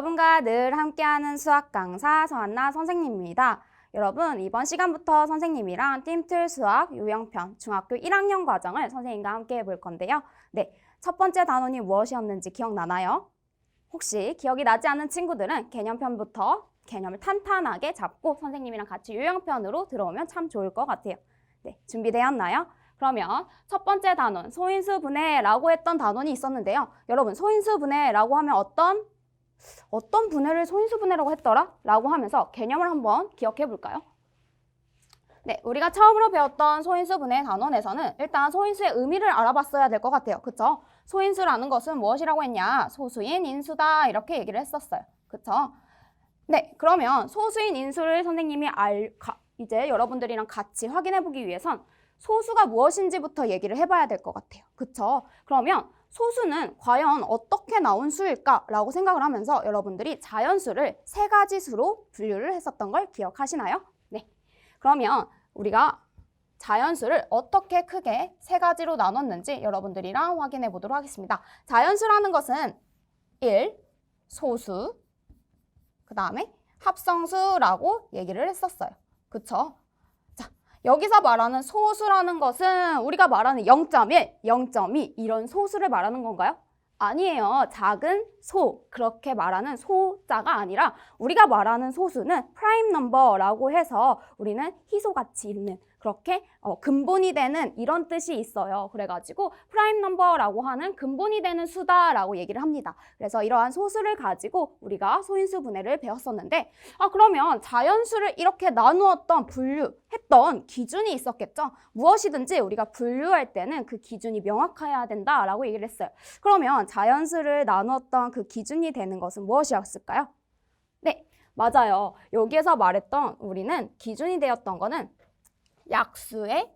여러분과 늘 함께하는 수학 강사 서한나 선생님입니다. 여러분, 이번 시간부터 선생님이랑 띰틀 수학 요형편 중학교 1학년 과정을 선생님과 함께 해볼 건데요. 네, 첫 번째 단원이 무엇이었는지 기억나나요? 혹시 기억이 나지 않는 친구들은 개념편부터 개념을 탄탄하게 잡고 선생님이랑 같이 요형편으로 들어오면 참 좋을 것 같아요. 네, 준비되었나요? 그러면 첫 번째 단원, 소인수 분해라고 했던 단원이 있었는데요. 여러분, 소인수 분해라고 하면 어떤 분해를 소인수 분해라고 했더라? 라고 하면서 개념을 한번 기억해 볼까요? 네, 우리가 처음으로 배웠던 소인수 분해 단원에서는 일단 소인수의 의미를 알아봤어야 될 것 같아요. 그쵸? 소인수라는 것은 무엇이라고 했냐? 소수인 인수다. 이렇게 얘기를 했었어요. 그쵸? 네, 그러면 소수인 인수를 선생님이 이제 여러분들이랑 같이 확인해 보기 위해선 소수가 무엇인지부터 얘기를 해봐야 될 것 같아요. 그쵸? 그러면 소수는 과연 어떻게 나온 수일까라고 생각을 하면서 여러분들이 자연수를 세 가지 수로 분류를 했었던 걸 기억하시나요? 네. 그러면 우리가 자연수를 어떻게 크게 세 가지로 나눴는지 여러분들이랑 확인해 보도록 하겠습니다. 자연수라는 것은 1, 소수, 그 다음에 합성수라고 얘기를 했었어요. 그쵸? 자, 여기서 말하는 소수라는 것은 우리가 말하는 0.1, 0.2 이런 소수를 말하는 건가요? 아니에요. 작은 소, 그렇게 말하는 소자가 아니라 우리가 말하는 소수는 프라임 넘버라고 해서 우리는 희소같이 있는 그렇게 근본이 되는 이런 뜻이 있어요. 그래가지고 프라임 넘버라고 하는 근본이 되는 수다라고 얘기를 합니다. 그래서 이러한 소수를 가지고 우리가 소인수 분해를 배웠었는데 그러면 자연수를 이렇게 나누었던 분류했던 기준이 있었겠죠. 무엇이든지 우리가 분류할 때는 그 기준이 명확해야 된다라고 얘기를 했어요. 그러면 자연수를 나누었던 그 기준이 되는 것은 무엇이었을까요? 네, 맞아요. 여기에서 말했던 우리는 기준이 되었던 거는 약수의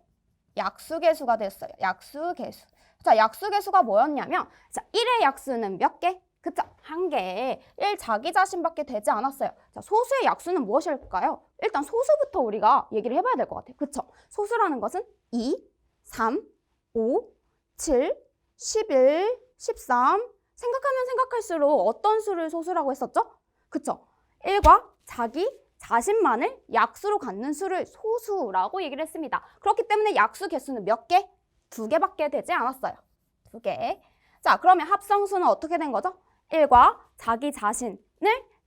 약수계수가 됐어요. 약수계수. 자, 약수계수가 뭐였냐면, 자, 1의 약수는 몇 개? 그쵸? 한 개. 1 자기 자신밖에 되지 않았어요. 자, 소수의 약수는 무엇일까요? 일단 소수부터 우리가 얘기를 해봐야 될 것 같아요. 그쵸? 소수라는 것은 2, 3, 5, 7, 11, 13. 생각하면 생각할수록 어떤 수를 소수라고 했었죠? 그쵸? 1과 자기 자신만을 약수로 갖는 수를 소수라고 얘기를 했습니다. 그렇기 때문에 약수 개수는 몇 개? 2개밖에 되지 않았어요. 2개. 자, 그러면 합성수는 어떻게 된 거죠? 1과 자기 자신을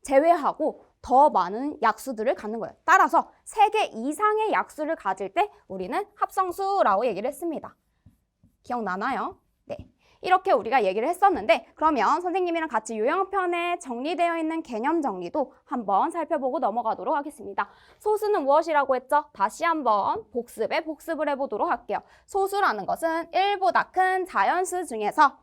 제외하고 더 많은 약수들을 갖는 거예요. 따라서 3개 이상의 약수를 가질 때 우리는 합성수라고 얘기를 했습니다. 기억나나요? 네. 이렇게 우리가 얘기를 했었는데 그러면 선생님이랑 같이 요형편에 정리되어 있는 개념 정리도 한번 살펴보고 넘어가도록 하겠습니다. 소수는 무엇이라고 했죠? 다시 한번 복습을 해보도록 할게요. 소수라는 것은 1보다 큰 자연수 중에서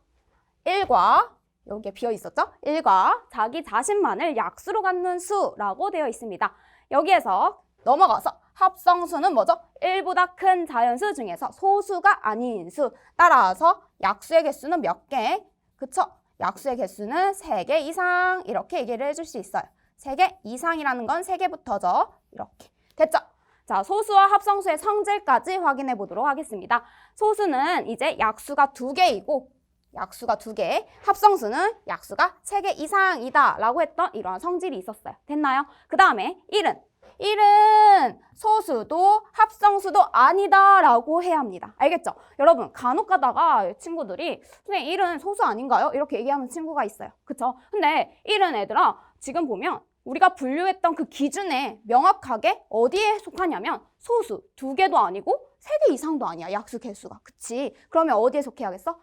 1과 여기에 비어 있었죠? 1과 자기 자신만을 약수로 갖는 수라고 되어 있습니다. 여기에서 넘어가서 합성수는 뭐죠? 1보다 큰 자연수 중에서 소수가 아닌 수. 따라서 약수의 개수는 몇 개? 그쵸? 약수의 개수는 3개 이상 이렇게 얘기를 해줄 수 있어요. 3개 이상이라는 건 3개부터죠. 이렇게. 됐죠? 자, 소수와 합성수의 성질까지 확인해 보도록 하겠습니다. 소수는 이제 약수가 2개이고 약수가 2개, 합성수는 약수가 3개 이상이다 라고 했던 이러한 성질이 있었어요. 됐나요? 그 다음에 1은 소수도 합성수도 아니다 라고 해야 합니다. 알겠죠? 여러분, 간혹 가다가 친구들이 선생님 1은 소수 아닌가요? 이렇게 얘기하는 친구가 있어요. 그쵸? 근데 1은 얘들아 지금 보면 우리가 분류했던 그 기준에 명확하게 어디에 속하냐면 소수 2개도 아니고 3개 이상도 아니야. 약수 개수가. 그치? 그러면 어디에 속해야겠어?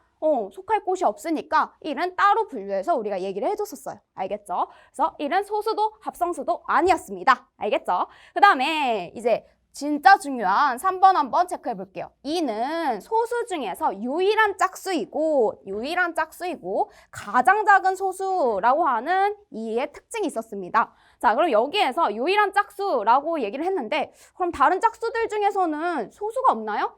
속할 곳이 없으니까 1은 따로 분류해서 우리가 얘기를 해줬었어요. 알겠죠? 그래서 1은 소수도 합성수도 아니었습니다. 알겠죠? 그 다음에 이제 진짜 중요한 3번 한번 체크해 볼게요. 2는 소수 중에서 유일한 짝수이고 가장 작은 소수라고 하는 2의 특징이 있었습니다. 자, 그럼 여기에서 유일한 짝수라고 얘기를 했는데 그럼 다른 짝수들 중에서는 소수가 없나요?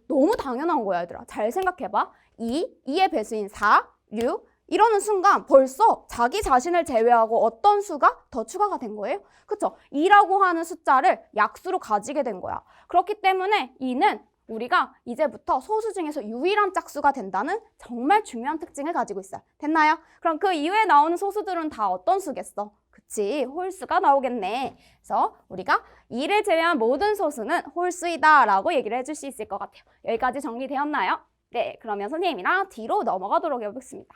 너무 당연한 거야, 얘들아. 잘 생각해봐. 2의 배수인 4, 6 이러는 순간 벌써 자기 자신을 제외하고 어떤 수가 더 추가가 된 거예요? 그쵸? 2라고 하는 숫자를 약수로 가지게 된 거야. 그렇기 때문에 2는 우리가 이제부터 소수 중에서 유일한 짝수가 된다는 정말 중요한 특징을 가지고 있어요. 됐나요? 그럼 그 이후에 나오는 소수들은 다 어떤 수겠어? 그치, 홀수가 나오겠네. 그래서 우리가 2를 제외한 모든 소수는 홀수이다 라고 얘기를 해줄 수 있을 것 같아요. 여기까지 정리되었나요? 네, 그러면 선생님이랑 뒤로 넘어가도록 해보겠습니다.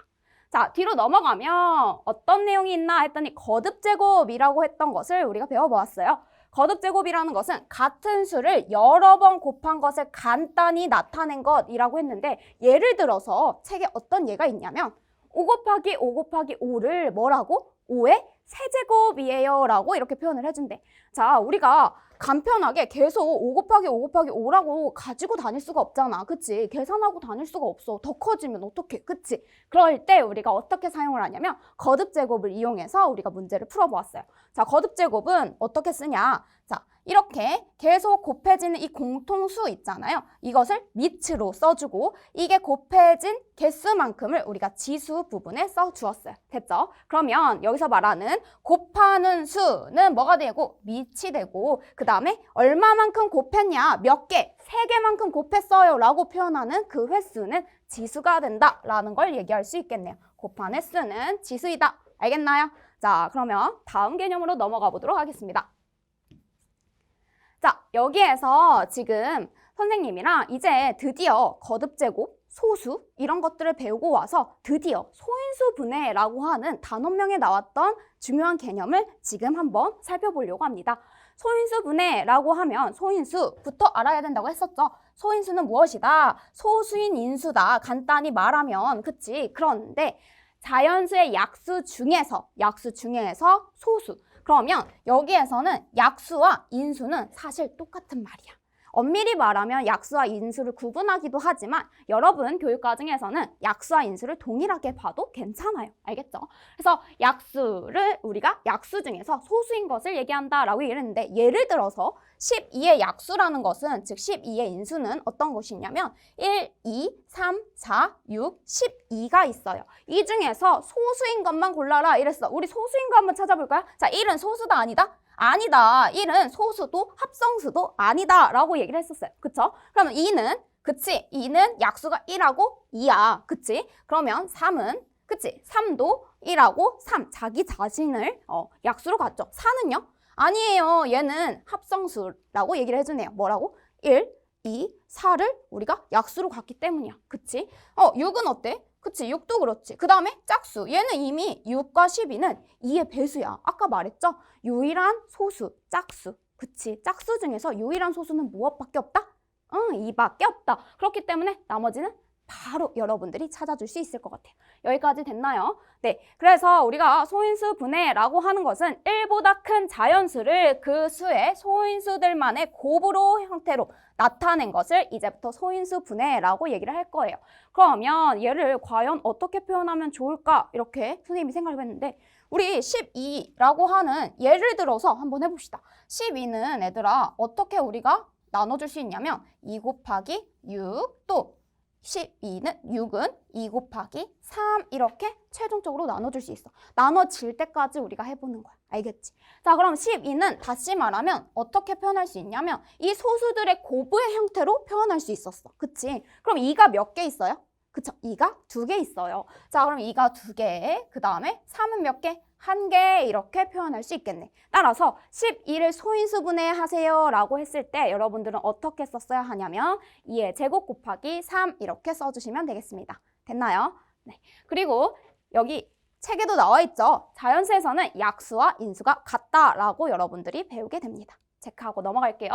자, 뒤로 넘어가면 어떤 내용이 있나 했더니 거듭제곱이라고 했던 것을 우리가 배워보았어요. 거듭제곱이라는 것은 같은 수를 여러 번 곱한 것을 간단히 나타낸 것이라고 했는데, 예를 들어서 책에 어떤 예가 있냐면 5 곱하기 5 곱하기 5를 뭐라고? 5의 세제곱이에요 라고 이렇게 표현을 해준대. 자, 우리가 간편하게 계속 5 곱하기 5 곱하기 5라고 가지고 다닐 수가 없잖아. 그치? 계산하고 다닐 수가 없어. 더 커지면 어떡해? 그치? 그럴 때 우리가 어떻게 사용을 하냐면 거듭제곱을 이용해서 우리가 문제를 풀어보았어요. 자, 거듭제곱은 어떻게 쓰냐? 자, 이렇게 계속 곱해지는 이 공통수 있잖아요. 이것을 밑으로 써주고 이게 곱해진 개수만큼을 우리가 지수 부분에 써주었어요. 됐죠? 그러면 여기서 말하는 곱하는 수는 뭐가 되고? 밑이 되고, 그 다음에 얼마만큼 곱했냐? 몇 개? 3개만큼 곱했어요 라고 표현하는 그 횟수는 지수가 된다라는 걸 얘기할 수 있겠네요. 곱한 횟수는 지수이다. 알겠나요? 자, 그러면 다음 개념으로 넘어가 보도록 하겠습니다. 자, 여기에서 지금 선생님이랑 이제 드디어 거듭제곱, 소수 이런 것들을 배우고 와서 드디어 소인수분해라고 하는 단원명에 나왔던 중요한 개념을 지금 한번 살펴보려고 합니다. 소인수분해라고 하면 소인수부터 알아야 된다고 했었죠. 소인수는 무엇이다? 소수인 인수다. 간단히 말하면, 그치? 그런데 자연수의 약수 중에서 소수. 그러면 여기에서는 약수와 인수는 사실 똑같은 말이야. 엄밀히 말하면 약수와 인수를 구분하기도 하지만 여러분 교육과정에서는 약수와 인수를 동일하게 봐도 괜찮아요. 알겠죠? 그래서 약수를 우리가 약수 중에서 소수인 것을 얘기한다라고 얘기를 했는데, 예를 들어서 12의 약수라는 것은, 즉 12의 인수는 어떤 것이냐면 1, 2, 3, 4, 6, 12가 있어요. 이 중에서 소수인 것만 골라라 이랬어. 우리 소수인 거 한번 찾아볼까요? 자, 1은 소수다 아니다? 아니다. 1은 소수도 합성수도 아니다 라고 얘기를 했었어요. 그쵸? 그러면 2는, 그치? 2는 약수가 1하고 2야. 그치? 그러면 3은, 그치? 3도 1하고 3. 자기 자신을 약수로 갖죠. 4는요? 아니에요. 얘는 합성수라고 얘기를 해주네요. 뭐라고? 1, 2, 4를 우리가 약수로 갖기 때문이야. 그치? 6은 어때? 그치, 6도 그렇지. 그 다음에 짝수. 얘는 이미 6과 12는 2의 배수야. 아까 말했죠? 유일한 소수, 짝수. 그치, 짝수 중에서 유일한 소수는 무엇밖에 없다? 2밖에 없다. 그렇기 때문에 나머지는 바로 여러분들이 찾아줄 수 있을 것 같아요. 여기까지 됐나요? 네, 그래서 우리가 소인수 분해라고 하는 것은 1보다 큰 자연수를 그 수의 소인수들만의 곱으로 형태로 나타낸 것을 이제부터 소인수 분해라고 얘기를 할 거예요. 그러면 얘를 과연 어떻게 표현하면 좋을까? 이렇게 선생님이 생각을 했는데, 우리 12라고 하는 예를 들어서 한번 해봅시다. 12는 얘들아 어떻게 우리가 나눠줄 수 있냐면 2 곱하기 6, 또 6은 2 곱하기 3 이렇게 최종적으로 나눠줄 수 있어. 나눠질 때까지 우리가 해보는 거야. 알겠지? 자, 그럼 12는 다시 말하면 어떻게 표현할 수 있냐면 이 소수들의 곱의 형태로 표현할 수 있었어. 그치? 그럼 2가 몇 개 있어요? 그쵸? 2가 2개 있어요. 자, 그럼 2가 2개, 그 다음에 3은 몇 개? 1개 이렇게 표현할 수 있겠네. 따라서 12를 소인수분해 하세요 라고 했을 때 여러분들은 어떻게 썼어야 하냐면 2의 제곱 곱하기 3 이렇게 써주시면 되겠습니다. 됐나요? 네. 그리고 여기 책에도 나와 있죠. 자연수에서는 약수와 인수가 같다라고 여러분들이 배우게 됩니다. 체크하고 넘어갈게요.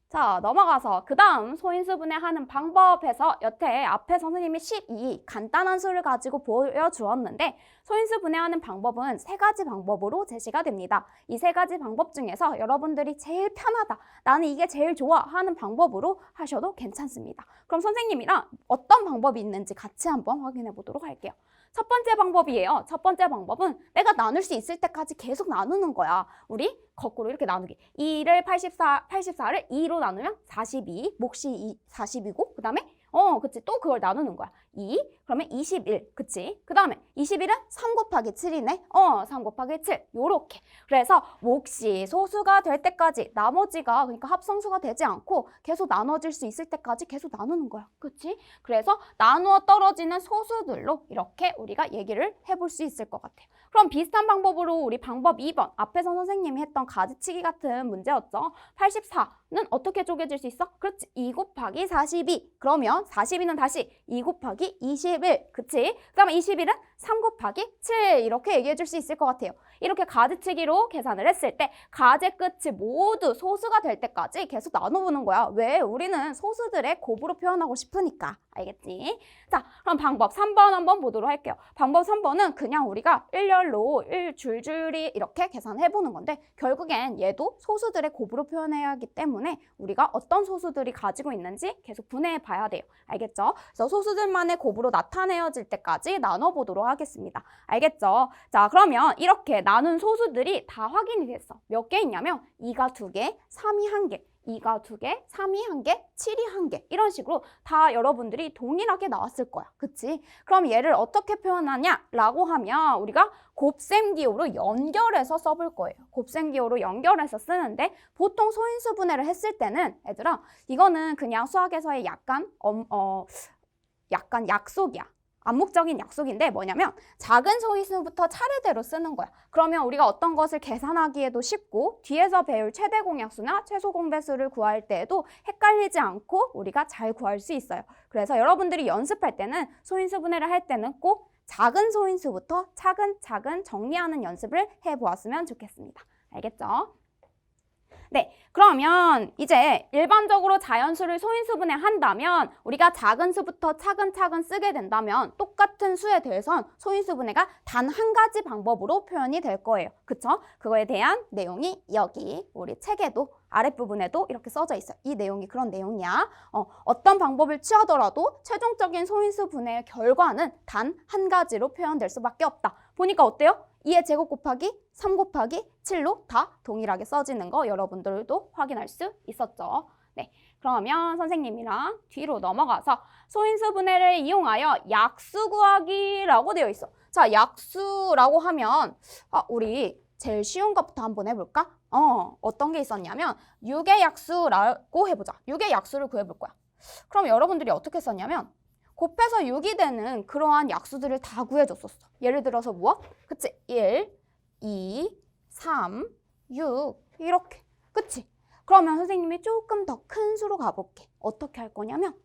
자, 넘어가서 그 다음 소인수분해하는 방법에서 여태 앞에 선생님이 12 간단한 수를 가지고 보여주었는데, 소인수분해하는 방법은 3가지 방법으로 제시가 됩니다. 이 3가지 방법 중에서 여러분들이 제일 편하다, 나는 이게 제일 좋아 하는 방법으로 하셔도 괜찮습니다. 그럼 선생님이랑 어떤 방법이 있는지 같이 한번 확인해 보도록 할게요. 첫 번째 방법이에요. 첫 번째 방법은 내가 나눌 수 있을 때까지 계속 나누는 거야. 우리 거꾸로 이렇게 나누기. 2를 84를 2로 나누면 42, 몫이 42고, 그 다음에 그치. 또 그걸 나누는 거야. 2, 그러면 21, 그치? 그 다음에 21은 3 곱하기 7이네. 3 곱하기 7, 요렇게. 그래서 몫이 소수가 될 때까지 나머지가 그러니까 합성수가 되지 않고 계속 나눠질 수 있을 때까지 계속 나누는 거야. 그치? 그래서 나누어 떨어지는 소수들로 이렇게 우리가 얘기를 해볼 수 있을 것 같아요. 그럼 비슷한 방법으로 우리 방법 2번, 앞에서 선생님이 했던 가지치기 같은 문제였죠. 84는 어떻게 쪼개질 수 있어? 그렇지. 2 곱하기 42. 그러면 42는 다시 2 곱하기 21. 그치? 그 다음에 21은 3 곱하기 7. 이렇게 얘기해 줄 수 있을 것 같아요. 이렇게 가지치기로 계산을 했을 때 가지 끝이 모두 소수가 될 때까지 계속 나눠보는 거야. 왜? 우리는 소수들의 곱으로 표현하고 싶으니까. 알겠지? 자, 그럼 방법 3번 한번 보도록 할게요. 방법 3번은 그냥 우리가 일렬로 줄줄이 이렇게 계산해보는 건데 결국엔 얘도 소수들의 곱으로 표현해야 하기 때문에 우리가 어떤 소수들이 가지고 있는지 계속 분해해 봐야 돼요. 알겠죠? 그래서 소수들만의 곱으로 나타내어질 때까지 나눠보도록 하겠습니다. 알겠죠? 자, 그러면 이렇게 나눈 소수들이 다 확인이 됐어. 몇 개 있냐면 2가 2개, 3이 1개. 2가 2개, 3이 1개, 7이 1개 이런 식으로 다 여러분들이 동일하게 나왔을 거야. 그치? 그럼 얘를 어떻게 표현하냐라고 하면 우리가 곱셈기호로 연결해서 써볼 거예요. 곱셈기호로 연결해서 쓰는데 보통 소인수 분해를 했을 때는 얘들아 이거는 그냥 수학에서의 약간 약속이야. 암묵적인 약속인데 뭐냐면 작은 소인수부터 차례대로 쓰는 거야. 그러면 우리가 어떤 것을 계산하기에도 쉽고 뒤에서 배울 최대 공약수나 최소 공배수를 구할 때에도 헷갈리지 않고 우리가 잘 구할 수 있어요. 그래서 여러분들이 연습할 때는 소인수 분해를 할 때는 꼭 작은 소인수부터 차근차근 정리하는 연습을 해보았으면 좋겠습니다. 알겠죠? 네, 그러면 이제 일반적으로 자연수를 소인수 분해한다면 우리가 작은 수부터 차근차근 쓰게 된다면 똑같은 수에 대해선 소인수 분해가 단 한 가지 방법으로 표현이 될 거예요. 그쵸? 그거에 대한 내용이 여기 우리 책에도 아랫부분에도 이렇게 써져 있어요. 이 내용이 그런 내용이야. 어떤 방법을 취하더라도 최종적인 소인수 분해의 결과는 단 한 가지로 표현될 수밖에 없다. 보니까 어때요? 2의 제곱 곱하기 3 곱하기 7로 다 동일하게 써지는 거 여러분들도 확인할 수 있었죠. 네, 그러면 선생님이랑 뒤로 넘어가서 소인수 분해를 이용하여 약수 구하기라고 되어 있어. 자, 약수라고 하면 우리 제일 쉬운 것부터 한번 해볼까? 어떤 게 있었냐면 6의 약수라고 해보자. 6의 약수를 구해볼 거야. 그럼 여러분들이 어떻게 썼냐면 곱해서 6이 되는 그러한 약수들을 다 구해줬었어. 예를 들어서 무엇? 그치? 1, 2, 3, 6 이렇게. 그치? 그러면 선생님이 조금 더 큰 수로 가볼게. 어떻게 할 거냐면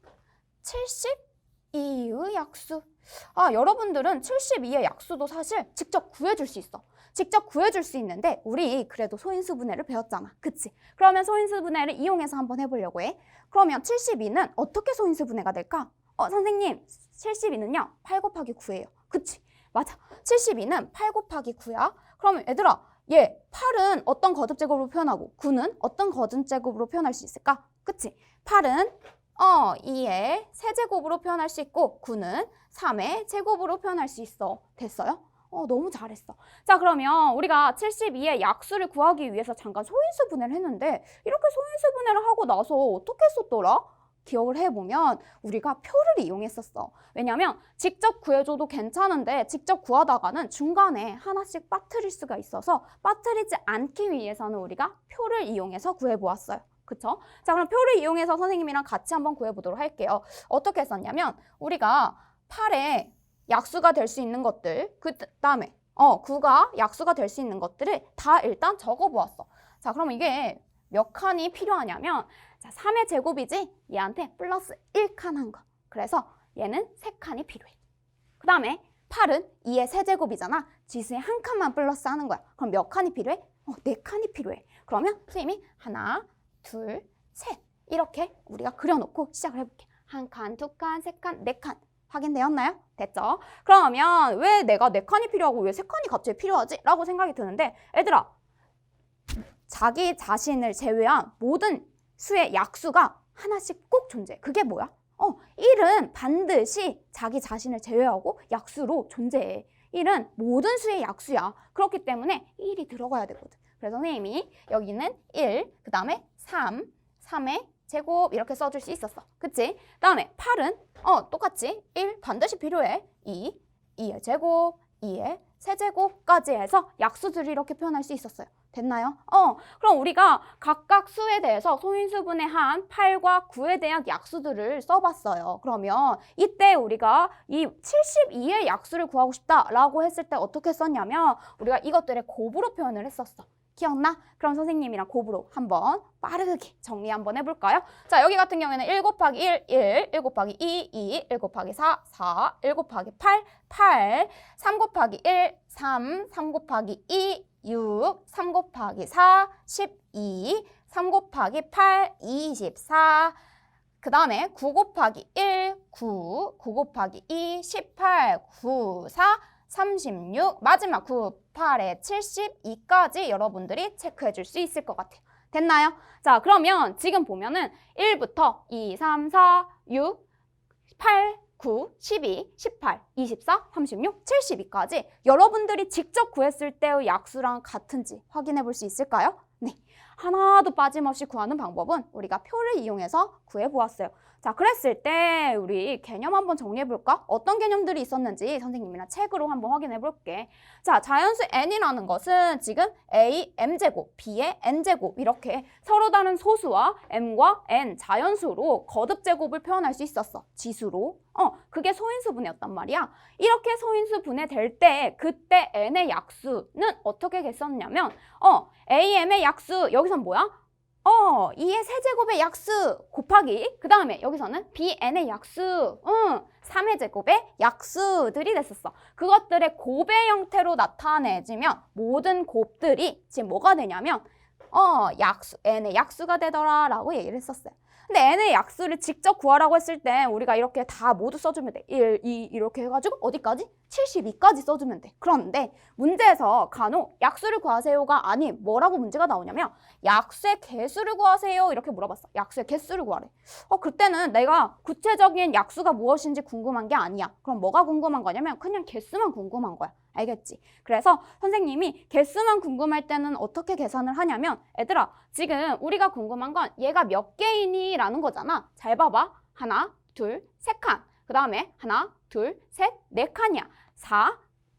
72의 약수. 여러분들은 72의 약수도 사실 직접 구해줄 수 있어. 직접 구해줄 수 있는데 우리 그래도 소인수 분해를 배웠잖아. 그치? 그러면 소인수 분해를 이용해서 한번 해보려고 해. 그러면 72는 어떻게 소인수 분해가 될까? 선생님, 72는요, 8 곱하기 9예요. 그치? 맞아. 72는 8 곱하기 9야. 그러면 얘들아, 8은 어떤 거듭제곱으로 표현하고 9는 어떤 거듭제곱으로 표현할 수 있을까? 그치? 8은 2의 세제곱으로 표현할 수 있고 9는 3의 제곱으로 표현할 수 있어. 됐어요? 너무 잘했어. 자, 그러면 우리가 72의 약수를 구하기 위해서 잠깐 소인수 분해를 했는데 이렇게 소인수 분해를 하고 나서 어떻게 썼더라? 기억을 해보면 우리가 표를 이용했었어. 왜냐면 직접 구해줘도 괜찮은데 직접 구하다가는 중간에 하나씩 빠뜨릴 수가 있어서 빠뜨리지 않기 위해서는 우리가 표를 이용해서 구해보았어요. 그쵸? 자, 그럼 표를 이용해서 선생님이랑 같이 한번 구해보도록 할게요. 어떻게 썼냐면 우리가 8에 약수가 될 수 있는 것들, 그 다음에 9가 약수가 될 수 있는 것들을 다 일단 적어보았어. 자, 그럼 이게 몇 칸이 필요하냐면 자, 3의 제곱이지? 얘한테 플러스 1칸 한 거. 그래서 얘는 3칸이 필요해. 그 다음에 8은 2의 세제곱이잖아. 지수에 한 칸만 플러스 하는 거야. 그럼 몇 칸이 필요해? 4칸이 필요해. 그러면 선생님이 하나, 둘, 셋 이렇게 우리가 그려놓고 시작을 해볼게. 한 칸, 두 칸, 세 칸, 네 칸. 확인되었나요? 됐죠? 그러면 왜 내가 4칸이 필요하고 왜 3칸이 갑자기 필요하지? 라고 생각이 드는데 얘들아, 자기 자신을 제외한 모든 수의 약수가 하나씩 꼭 존재해. 그게 뭐야? 1은 반드시 자기 자신을 제외하고 약수로 존재해. 1은 모든 수의 약수야. 그렇기 때문에 1이 들어가야 되거든. 그래서 선생님이 여기는 1, 그 다음에 3, 3의 제곱 이렇게 써줄 수 있었어. 그치? 다음에 8은 똑같이 1 반드시 필요해. 2의 제곱, 2의 세제곱까지 해서 약수들을 이렇게 표현할 수 있었어요. 됐나요? 그럼 우리가 각각 수에 대해서 소인수분해 한 8과 9에 대한 약수들을 써봤어요. 그러면 이때 우리가 이 72의 약수를 구하고 싶다라고 했을 때 어떻게 썼냐면 우리가 이것들의 곱으로 표현을 했었어. 기억나? 그럼 선생님이랑 곱으로 한번 빠르게 정리 한번 해볼까요? 자, 여기 같은 경우에는 1 곱하기 1, 1, 1 곱하기 2, 2, 1 곱하기 4, 4, 1 곱하기 8, 8, 3 곱하기 1, 3, 3 곱하기 2, 6, 3 곱하기 4, 12, 3 곱하기 8, 24, 그 다음에 9 곱하기 1, 9, 9 곱하기 2, 18, 9, 4, 36, 마지막 9, 8에 72까지 여러분들이 체크해 줄 수 있을 것 같아요. 됐나요? 자, 그러면 지금 보면은 1부터 2, 3, 4, 6, 8, 9, 12, 18, 24, 36, 72까지 여러분들이 직접 구했을 때의 약수랑 같은지 확인해 볼 수 있을까요? 네, 하나도 빠짐없이 구하는 방법은 우리가 표를 이용해서 구해보았어요. 자, 그랬을 때 우리 개념 한번 정리해볼까? 어떤 개념들이 있었는지 선생님이랑 책으로 한번 확인해볼게. 자, 자연수 n이라는 것은 지금 a, m제곱, b의 n제곱 이렇게 서로 다른 소수와 m과 n 자연수로 거듭제곱을 표현할 수 있었어. 지수로. 그게 소인수분해였단 말이야. 이렇게 소인수분해될 때 그때 n의 약수는 어떻게 했었냐면 am의 약수 여기선 뭐야? 2의 세제곱의 약수 곱하기 그 다음에 여기서는 bn의 약수 3의 제곱의 약수들이 됐었어. 그것들의 곱의 형태로 나타내지면 모든 곱들이 지금 뭐가 되냐면 약수, n의 약수가 되더라 라고 얘기를 했었어요. 근데 n의 약수를 직접 구하라고 했을 때 우리가 이렇게 다 모두 써주면 돼. 1, 2 이렇게 해가지고 어디까지? 72까지 써주면 돼. 그런데 문제에서 간혹 약수를 구하세요가 아닌 뭐라고 문제가 나오냐면 약수의 개수를 구하세요 이렇게 물어봤어. 약수의 개수를 구하래. 그때는 내가 구체적인 약수가 무엇인지 궁금한 게 아니야. 그럼 뭐가 궁금한 거냐면 그냥 개수만 궁금한 거야. 알겠지? 그래서 선생님이 개수만 궁금할 때는 어떻게 계산을 하냐면 얘들아 지금 우리가 궁금한 건 얘가 몇 개이니? 라는 거잖아. 잘 봐봐. 하나, 둘, 세 칸. 그 다음에 하나, 둘, 셋, 네 칸이야. 4,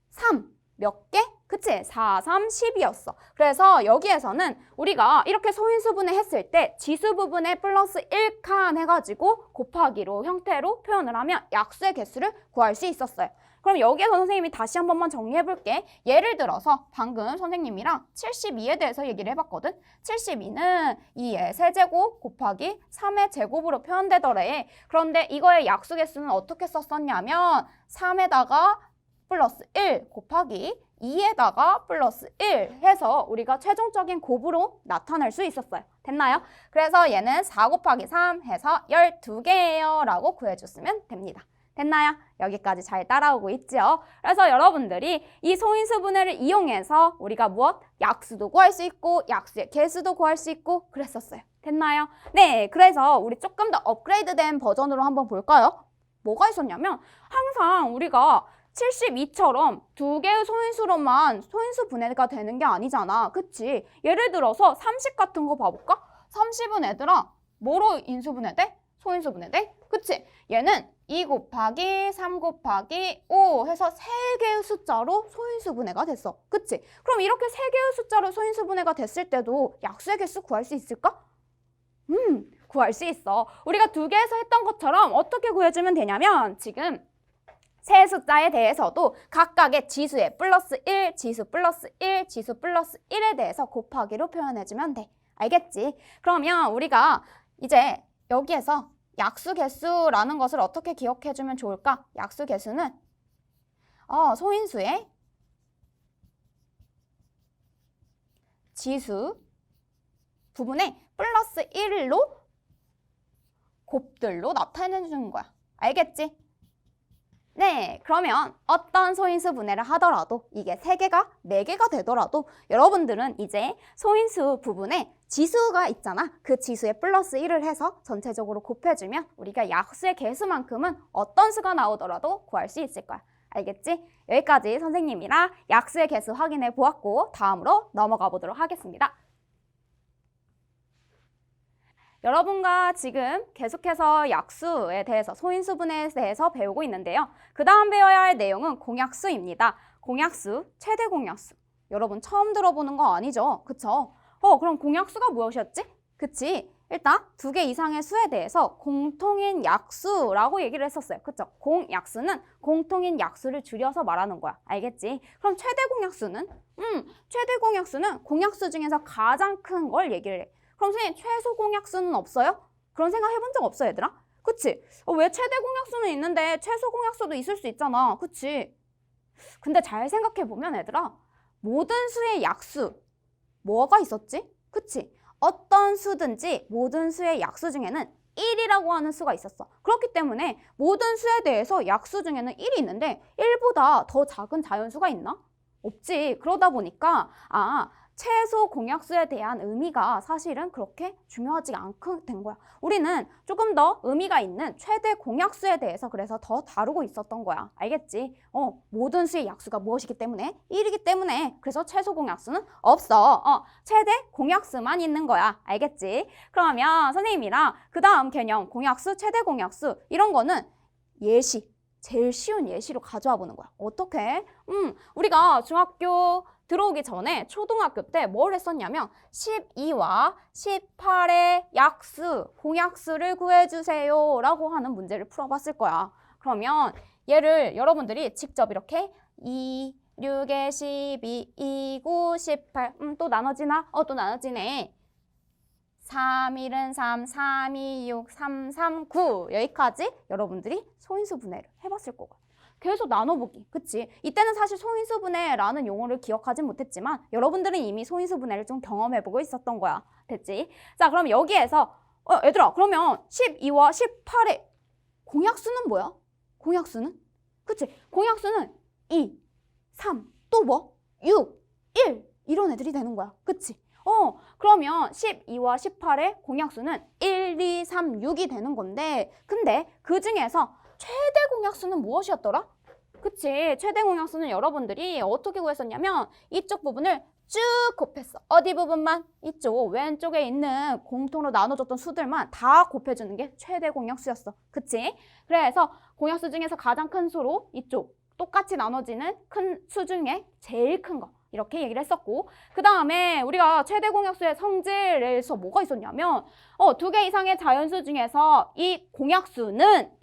3. 몇 개? 그치? 4, 3, 10이었어. 그래서 여기에서는 우리가 이렇게 소인수분해 했을 때 지수 부분에 플러스 1칸 해가지고 곱하기로 형태로 표현을 하면 약수의 개수를 구할 수 있었어요. 그럼 여기에서 선생님이 다시 한 번만 정리해볼게. 예를 들어서 방금 선생님이랑 72에 대해서 얘기를 해봤거든. 72는 2의 세제곱 곱하기 3의 제곱으로 표현되더래. 그런데 이거의 약수 개수는 어떻게 썼었냐면 3에다가 플러스 1 곱하기 2에다가 플러스 1 해서 우리가 최종적인 곱으로 나타낼 수 있었어요. 됐나요? 그래서 얘는 4 곱하기 3 해서 12개예요 라고 구해줬으면 됩니다. 됐나요? 여기까지 잘 따라오고 있죠? 그래서 여러분들이 이 소인수분해를 이용해서 우리가 무엇? 약수도 구할 수 있고 약수의 개수도 구할 수 있고 그랬었어요. 됐나요? 네, 그래서 우리 조금 더 업그레이드된 버전으로 한번 볼까요? 뭐가 있었냐면 항상 우리가 72처럼 두 개의 소인수로만 소인수 분해가 되는 게 아니잖아. 그치? 예를 들어서 30 같은 거 봐볼까? 30은 얘들아 뭐로 인수분해돼? 소인수분해돼? 그치? 얘는 2 곱하기 3 곱하기 5 해서 3개의 숫자로 소인수분해가 됐어. 그치? 그럼 이렇게 3개의 숫자로 소인수분해가 됐을 때도 약수의 개수 구할 수 있을까? 구할 수 있어. 우리가 2개에서 했던 것처럼 어떻게 구해주면 되냐면 지금 세 숫자에 대해서도 각각의 지수에 플러스 1, 지수 플러스 1, 지수 플러스 1에 대해서 곱하기로 표현해주면 돼. 알겠지? 그러면 우리가 이제 여기에서 약수 개수라는 것을 어떻게 기억해주면 좋을까? 약수 개수는 소인수의 지수 부분에 플러스 1로 곱들로 나타내주는 거야. 알겠지? 네, 그러면 어떤 소인수 분해를 하더라도 이게 3개가 4개가 되더라도 여러분들은 이제 소인수 부분에 지수가 있잖아. 그 지수에 플러스 1을 해서 전체적으로 곱해주면 우리가 약수의 개수만큼은 어떤 수가 나오더라도 구할 수 있을 거야. 알겠지? 여기까지 선생님이랑 약수의 개수 확인해 보았고 다음으로 넘어가 보도록 하겠습니다. 여러분과 지금 계속해서 약수에 대해서, 소인수분해에 대해서 배우고 있는데요. 그 다음 배워야 할 내용은 공약수입니다. 공약수, 최대 공약수. 여러분 처음 들어보는 거 아니죠? 그쵸? 그럼 공약수가 무엇이었지? 그치? 일단 2개 이상의 수에 대해서 공통인 약수라고 얘기를 했었어요. 그쵸? 공약수는 공통인 약수를 줄여서 말하는 거야. 알겠지? 그럼 최대 공약수는? 최대 공약수는 공약수 중에서 가장 큰 걸 얘기를 해. 그럼 선생님 최소 공약수는 없어요? 그런 생각 해본 적 없어 얘들아? 그치? 왜 최대 공약수는 있는데 최소 공약수도 있을 수 있잖아. 그치? 근데 잘 생각해보면 얘들아, 모든 수의 약수 뭐가 있었지? 그치? 어떤 수든지 모든 수의 약수 중에는 1이라고 하는 수가 있었어. 그렇기 때문에 모든 수에 대해서 약수 중에는 1이 있는데 1보다 더 작은 자연수가 있나? 없지. 그러다 보니까 최소 공약수에 대한 의미가 사실은 그렇게 중요하지 않게 된 거야. 우리는 조금 더 의미가 있는 최대 공약수에 대해서 그래서 더 다루고 있었던 거야. 알겠지? 모든 수의 약수가 무엇이기 때문에? 1이기 때문에. 그래서 최소 공약수는 없어. 최대 공약수만 있는 거야. 알겠지? 그러면 선생님이랑 그 다음 개념 공약수, 최대 공약수 이런 거는 예시, 제일 쉬운 예시로 가져와 보는 거야. 어떻게? 우리가 중학교 들어오기 전에 초등학교 때 뭘 했었냐면 12와 18의 약수, 공약수를 구해주세요 라고 하는 문제를 풀어봤을 거야. 그러면 얘를 여러분들이 직접 이렇게 2, 6에 12, 2, 9, 18 또 나눠지나? 또 나눠지네. 3, 1은 3, 3, 2, 6, 3, 3, 9 여기까지 여러분들이 소인수 분해를 해봤을 거고 계속 나눠보기, 그치? 이때는 사실 소인수 분해라는 용어를 기억하진 못했지만 여러분들은 이미 소인수 분해를 좀 경험해보고 있었던 거야. 됐지? 자, 그럼 여기에서 얘들아, 그러면 12와 18의 공약수는 뭐야? 공약수는? 그치? 공약수는 2, 3, 또 뭐? 6, 1 이런 애들이 되는 거야. 그치? 그러면 12와 18의 공약수는 1, 2, 3, 6이 되는 건데 근데 그 중에서 최대 공약수는 무엇이었더라? 그치? 최대 공약수는 여러분들이 어떻게 구했었냐면 이쪽 부분을 쭉 곱했어. 어디 부분만? 이쪽 왼쪽에 있는 공통으로 나눠줬던 수들만 다 곱해주는 게 최대 공약수였어. 그치? 그래서 공약수 중에서 가장 큰 수로 이쪽 똑같이 나눠지는 큰 수 중에 제일 큰 거. 이렇게 얘기를 했었고 그 다음에 우리가 최대 공약수의 성질에서 뭐가 있었냐면 2개 이상의 자연수 중에서 이 공약수는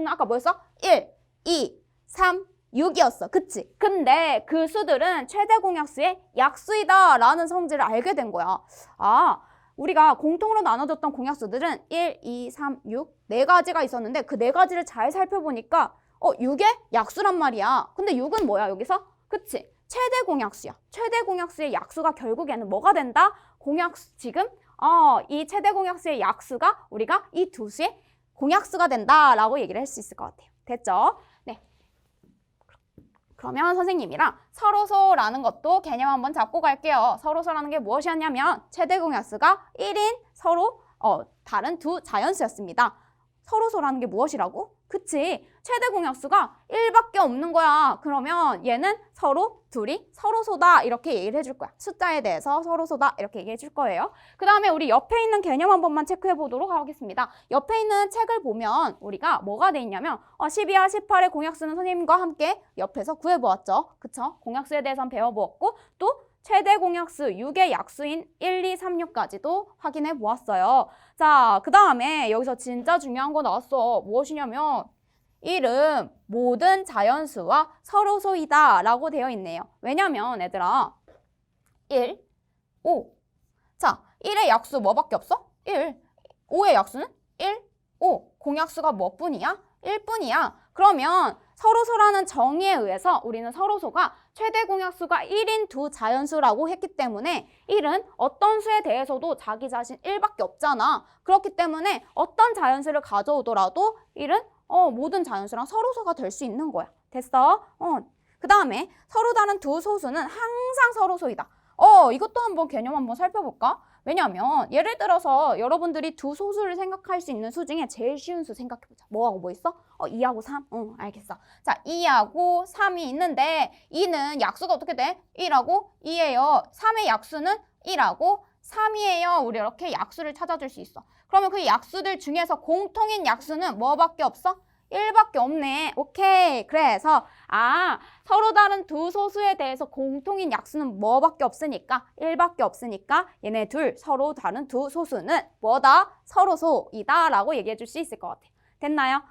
아까 뭐였어? 1, 2, 3, 6이었어. 그치? 근데 그 수들은 최대 공약수의 약수이다 라는 성질을 알게 된 거야. 우리가 공통으로 나눠줬던 공약수들은 1, 2, 3, 6 4가지가 있었는데 그 4가지를 잘 살펴보니까 6의 약수란 말이야. 근데 6은 뭐야 여기서? 그치? 최대 공약수야. 최대 공약수의 약수가 결국에는 뭐가 된다? 공약수 지금 이 최대 공약수의 약수가 우리가 이 두 수의 공약수가 된다라고 얘기를 할 수 있을 것 같아요. 됐죠? 네. 그러면 선생님이랑 서로소라는 것도 개념 한번 잡고 갈게요. 서로소라는 게 무엇이었냐면 최대 공약수가 1인 서로 다른 두 자연수였습니다. 서로소라는 게 무엇이라고? 그치? 최대 공약수가 1밖에 없는 거야. 그러면 얘는 둘이 서로소다 이렇게 얘기를 해줄 거야. 숫자에 대해서 서로소다 이렇게 얘기해 줄 거예요. 그 다음에 우리 옆에 있는 개념 한 번만 체크해 보도록 하겠습니다. 옆에 있는 책을 보면 우리가 뭐가 돼 있냐면 12와 18의 공약수는 선생님과 함께 옆에서 구해보았죠. 그쵸? 공약수에 대해서 배워보았고 또 최대 공약수 6의 약수인 1, 2, 3, 6까지도 확인해 보았어요. 자, 그 다음에 여기서 진짜 중요한 거 나왔어. 무엇이냐면 이름 모든 자연수와 서로소이다 라고 되어 있네요. 왜냐면 얘들아 1, 5 자, 1의 약수 뭐밖에 없어? 1 5의 약수는 1, 5 공약수가 몇 뿐이야? 1뿐이야. 그러면 서로소라는 정의에 의해서 우리는 서로소가 최대 공약수가 1인 두 자연수라고 했기 때문에 1은 어떤 수에 대해서도 자기 자신 1밖에 없잖아. 그렇기 때문에 어떤 자연수를 가져오더라도 1은 모든 자연수랑 서로소가 될 수 있는 거야. 됐어? 그 다음에 서로 다른 두 소수는 항상 서로소이다. 이것도 한번 개념 한번 살펴볼까? 왜냐면 예를 들어서 여러분들이 두 소수를 생각할 수 있는 수 중에 제일 쉬운 수 생각해보자. 뭐하고 뭐 있어? 2하고 3? 알겠어. 자, 2하고 3이 있는데 2는 약수가 어떻게 돼? 1하고 2예요. 3의 약수는 1하고 3이에요. 우리 이렇게 약수를 찾아줄 수 있어. 그러면 그 약수들 중에서 공통인 약수는 뭐밖에 없어? 1밖에 없네. 오케이. 그래서 서로 다른 두 소수에 대해서 공통인 약수는 뭐밖에 없으니까 1밖에 없으니까 얘네 둘 서로 다른 두 소수는 뭐다? 서로소이다 라고 얘기해 줄 수 있을 것 같아요. 됐나요?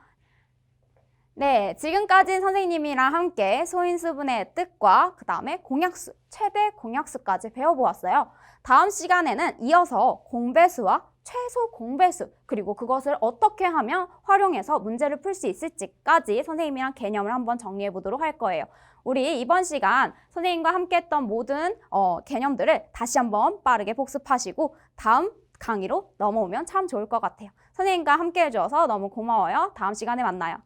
네, 지금까지 선생님이랑 함께 소인수분해의 뜻과 그 다음에 공약수, 최대 공약수까지 배워보았어요. 다음 시간에는 이어서 공배수와 최소 공배수, 그리고 그것을 어떻게 하면 활용해서 문제를 풀 수 있을지까지 선생님이랑 개념을 한번 정리해 보도록 할 거예요. 우리 이번 시간 선생님과 함께 했던 모든 개념들을 다시 한번 빠르게 복습하시고 다음 강의로 넘어오면 참 좋을 것 같아요. 선생님과 함께 해주셔서 너무 고마워요. 다음 시간에 만나요.